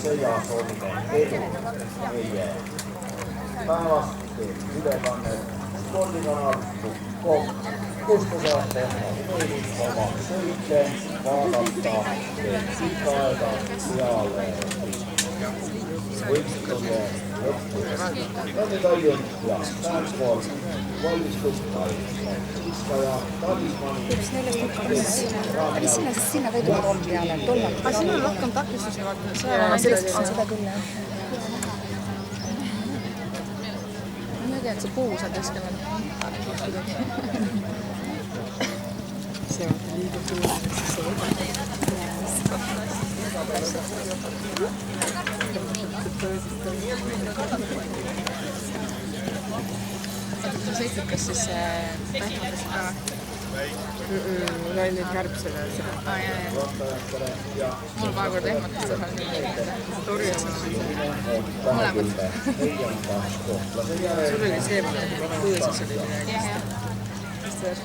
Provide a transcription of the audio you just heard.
tervisse ja soovime edu meie päevast ülekannet spordikanal.com, kus te saate oma sõite vaadata pikka aega peale võistluse lõppu. Kandidaidid ja transport valmistub iskaja talismani. Sinna võidu roll peale, tulla. Aga siin on rohkem takistusi, vaata. Seda küll, jah. Ma ei tea, et see puu seal keskel on. See on liiga tuuliseks. Sa sõitsid kas siis pähmadest ka? Mul oli nüüd kärbsele seda. Mul paar korda ehmatas seal nii. Torjama. Mõlemad. Sul oli see, mida kõõsis oli midagi. Jah.